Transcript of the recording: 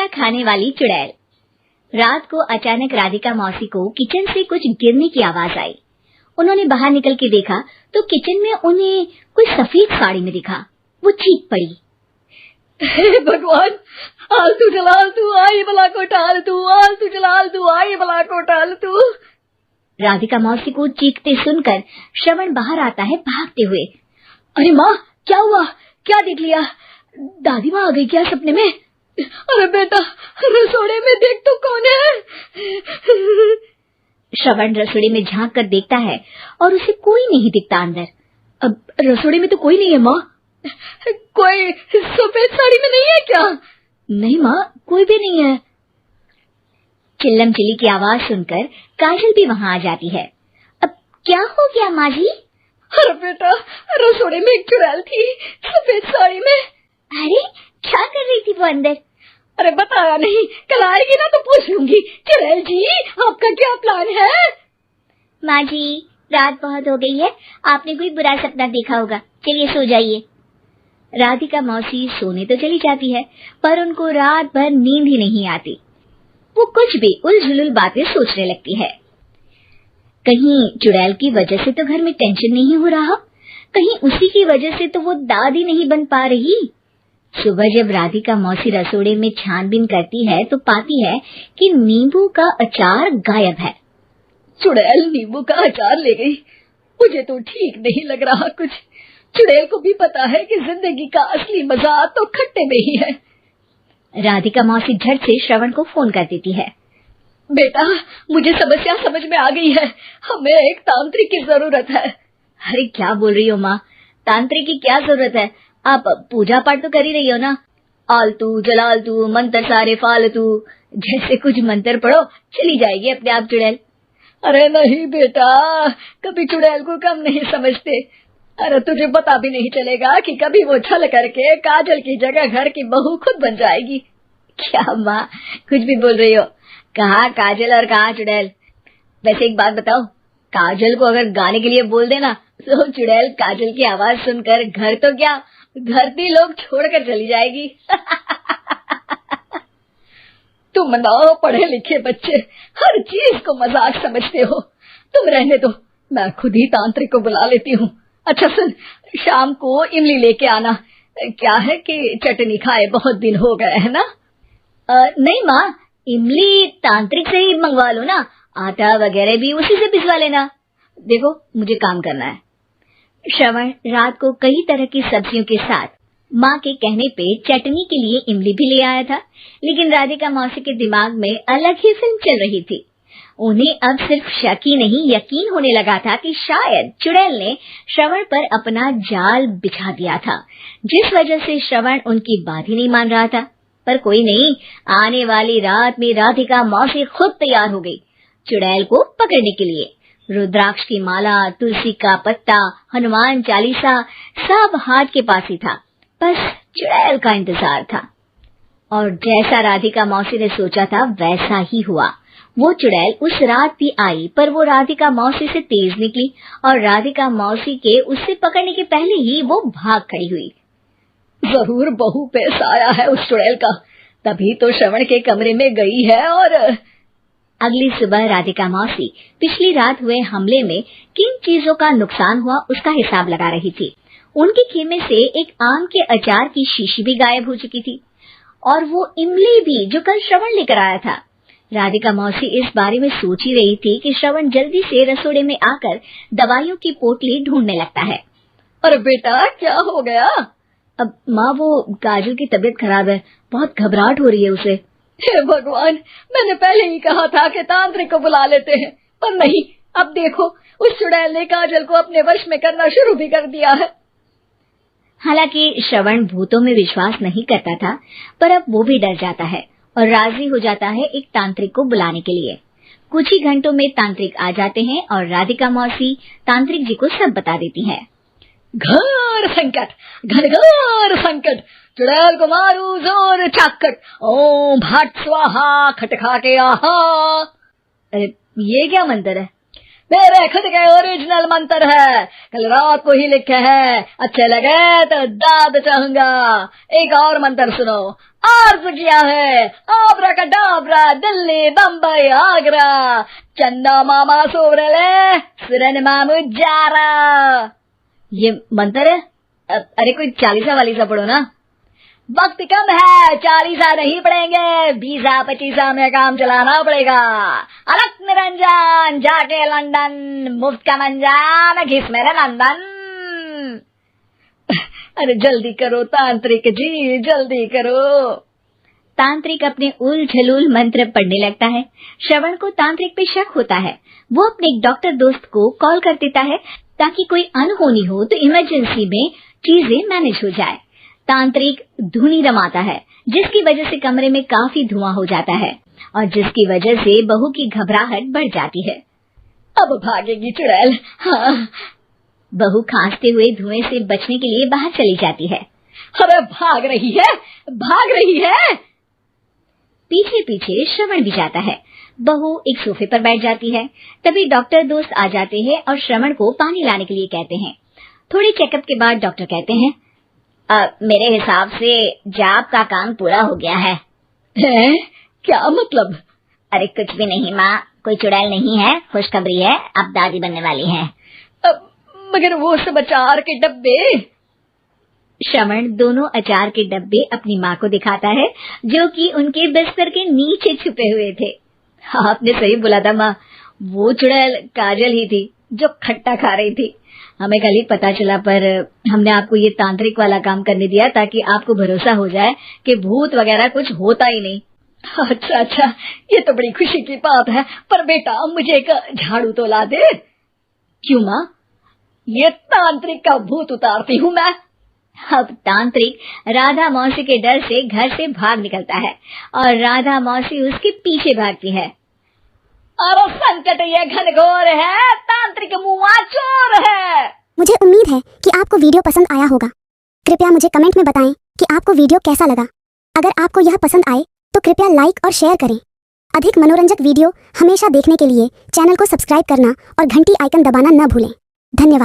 Pizza खाने वाली चुड़ैल। रात को अचानक राधिका मौसी को किचन से कुछ गिरने की आवाज आई। उन्होंने बाहर निकल के देखा तो किचन में उन्हें कोई सफेद साड़ी में दिखा। वो चीख पड़ी, हे भगवान, आलतू जलाल तू आई बला को टाल तू, आलतू जलाल तू आई बला को टाल तू। राधिका मौसी को चीखते सुनकर श्रवण बाहर आता है भागते हुए। अरे माँ, क्या हुआ? क्या देख लिया? दादी माँ आ गई क्या सपने में? अरे बेटा, रसोड़े में देख तो कौन है? श्रवण रसोड़े में झांक कर देखता है और उसे कोई नहीं दिखता अंदर। अब रसोड़े में तो कोई नहीं है माँ। कोई सफेद साड़ी में नहीं है क्या? नहीं माँ, कोई भी नहीं है। चिल्लम चिल्ली की आवाज सुनकर काजल भी वहाँ आ जाती है। अब क्या हो गया माँ जी? अरे बेटा, रसोड़े में एक चुड़ैल थी सफेद साड़ी में। अरे क्या कर रही थी वो अंदर? अरे बताया नहीं, कल आएगी ना तो पूछ लूंगी। चुड़ैल जी, आपका क्या प्लान है? माँ जी, रात बहुत हो गई है, आपने कोई बुरा सपना देखा होगा, चलिए सो जाइए। राधिका मौसी सोने तो चली जाती है पर उनको रात भर नींद ही नहीं आती। वो कुछ भी उलझुल बातें सोचने लगती है। कहीं चुड़ैल की वजह से तो घर में टेंशन नहीं हो रहा, कहीं उसी की वजह से तो वो दादी नहीं बन पा रही। सुबह जब राधिका मौसी रसोड़े में छानबीन करती है तो पाती है कि नींबू का अचार गायब है। चुड़ैल नींबू का अचार ले गई, मुझे तो ठीक नहीं लग रहा कुछ। चुड़ैल को भी पता है कि जिंदगी का असली मजा तो खट्टे में ही है। राधिका मौसी झट से श्रवण को फोन कर देती है। बेटा, मुझे समस्या समझ में आ गई है, हमें एक तांत्रिक की जरूरत है। अरे क्या बोल रही हो माँ, तांत्रिक की क्या जरूरत है? आप पूजा पाठ तो कर ही रही हो ना। आलतू जलालतू मंत्र सारे फालतू जैसे कुछ मंत्र पढ़ो, चली जाएगी अपने आप चुड़ैल। अरे नहीं बेटा, कभी चुड़ैल को कम नहीं समझते। अरे तुझे पता भी नहीं चलेगा कि कभी वो छल करके काजल की जगह घर की बहू खुद बन जाएगी। क्या माँ, कुछ भी बोल रही हो? कहाँ काजल और कहाँ चुड़ैल? वैसे एक बात बताओ, काजल को अगर गाने के लिए बोल देना तो चुड़ैल काजल की आवाज सुनकर घर तो क्या धरती लोग छोड़कर चली जाएगी। तुम ना पढ़े लिखे बच्चे हर चीज को मजाक समझते हो। तुम रहने दो, मैं खुद ही तांत्रिक को बुला लेती हूँ। अच्छा सुन, शाम को इमली लेके आना। क्या है कि चटनी खाए बहुत दिन हो गए है ना? नहीं माँ, इमली तांत्रिक से ही मंगवा लो ना, आटा वगैरह भी उसी से पिसवा लेना। देखो मुझे काम करना है। श्रवण रात को कई तरह की सब्जियों के साथ माँ के कहने पे चटनी के लिए इमली भी ले आया था, लेकिन राधिका मौसी के दिमाग में अलग ही फिल्म चल रही थी। उन्हें अब सिर्फ शक ही नहीं यकीन होने लगा था कि शायद चुड़ैल ने श्रवण पर अपना जाल बिछा दिया था, जिस वजह से श्रवण उनकी बात ही नहीं मान रहा था। पर कोई नहीं, आने वाली रात में राधिका मौसी खुद तैयार हो गई चुड़ैल को पकड़ने के लिए। रुद्राक्ष की माला, तुलसी का पत्ता, हनुमान चालीसा सब हाथ के पास ही था, बस चुड़ैल का इंतजार था। और जैसा राधिका मौसी ने सोचा था वैसा ही हुआ। वो चुड़ैल उस रात भी आई, पर वो राधिका मौसी से तेज निकली और राधिका मौसी के उससे पकड़ने के पहले ही वो भाग खड़ी हुई। जरूर बहू पे साया है उस चुड़ैल का, तभी तो श्रवण के कमरे में गई है। और अगली सुबह राधिका मौसी पिछली रात हुए हमले में किन चीजों का नुकसान हुआ उसका हिसाब लगा रही थी। उनके खेमे से एक आम के अचार की शीशी भी गायब हो चुकी थी और वो इमली भी जो कल श्रवण लेकर आया था। राधिका मौसी इस बारे में सोच ही रही थी कि श्रवण जल्दी से रसोड़े में आकर दवाइयों की पोटली ढूंढने लगता है। अरे बेटा, क्या हो गया? अब माँ, वो काजल की तबीयत खराब है, बहुत घबराहट हो रही है उसे। हे भगवान, मैंने पहले ही कहा था कि तांत्रिक को बुला लेते हैं, पर नहीं। अब देखो, उस चुड़ैल ने काजल को अपने वश में करना शुरू भी कर दिया है। हालांकि श्रवण भूतों में विश्वास नहीं करता था, पर अब वो भी डर जाता है और राजी हो जाता है एक तांत्रिक को बुलाने के लिए। कुछ ही घंटों में तांत्रिक आ जाते हैं और राधिका मौसी तांत्रिक जी को सब बता देती है। घोर संकट, घनघोर संकट, चुड़ैल को मारू जोर चाकट, ओम भट स्वाहा खटखा के आहा। अरे ये क्या मंत्र है? मेरे खुद के ओरिजिनल मंत्र है, कल रात को ही लिखे हैं, अच्छे लगे तो दाद चाहूंगा। एक और मंत्र सुनो। अर्ज किया है आब्राकडाब्रा, दिल्ली बम्बई आगरा, चंदा मामा सोवरले सुरन मामू जारा। ये मंत्र है? अरे कोई 40 वालीसा पढ़ो ना। वक्त कम है, 40 नहीं पड़ेंगे, 20-25 में काम चलाना पड़ेगा। अलग निरंजन जाके लंदन, मुफ्त का मंजान घिस मेरे नंदन। अरे जल्दी करो तांत्रिक जी, जल्दी करो। तांत्रिक अपने उल झलूल मंत्र पढ़ने लगता है। श्रवण को तांत्रिक पे शक होता है। वो अपने एक डॉक्टर दोस्त को कॉल कर देता है ताकि कोई अनहोनी हो तो इमरजेंसी में चीजें मैनेज हो जाए। तांत्रिक धुनी रमाता है, जिसकी वजह से कमरे में काफी धुआं हो जाता है और जिसकी वजह से बहू की घबराहट बढ़ जाती है। अब भागेगी चुड़ैल। हाँ। बहू खांसते हुए धुएं से बचने के लिए बाहर चली जाती है। अरे भाग रही है, भाग रही है। पीछे पीछे श्रवण भी जाता है। बहू एक सोफे पर बैठ जाती है। तभी डॉक्टर दोस्त आ जाते हैं और श्रवण को पानी लाने के लिए कहते हैं। थोड़े चेकअप के बाद डॉक्टर कहते हैं, मेरे हिसाब से जाप का काम पूरा हो गया है। क्या मतलब? अरे कुछ भी नहीं माँ, कोई चुड़ैल नहीं है, खुशखबरी है, अब दादी बनने वाली है। मगर वो सब अचार के डब्बे। श्रवण दोनों अचार के डब्बे अपनी माँ को दिखाता है, जो कि उनके बिस्तर के नीचे छुपे हुए थे। आपने सही बोला था माँ, वो चुड़ैल काजल ही थी जो खट्टा खा रही थी। हमें कल ही पता चला, पर हमने आपको ये तांत्रिक वाला काम करने दिया ताकि आपको भरोसा हो जाए कि भूत वगैरह कुछ होता ही नहीं। अच्छा अच्छा, ये तो बड़ी खुशी की बात है। पर बेटा मुझे एक झाड़ू तो ला दे। क्यों माँ? ये तांत्रिक का भूत उतारती हूँ मैं। अब तांत्रिक राधा मौसी के डर से घर से भाग निकलता है और राधा मौसी उसके पीछे भागती है। अरे संकट ये घनघोर है, तांत्रिक मुआ चोर है। मुझे उम्मीद है कि आपको वीडियो पसंद आया होगा। कृपया मुझे कमेंट में बताएं कि आपको वीडियो कैसा लगा। अगर आपको यह पसंद आए तो कृपया लाइक और शेयर करें। अधिक मनोरंजक वीडियो हमेशा देखने के लिए चैनल को सब्सक्राइब करना और घंटी आइकन दबाना न भूलें। धन्यवाद।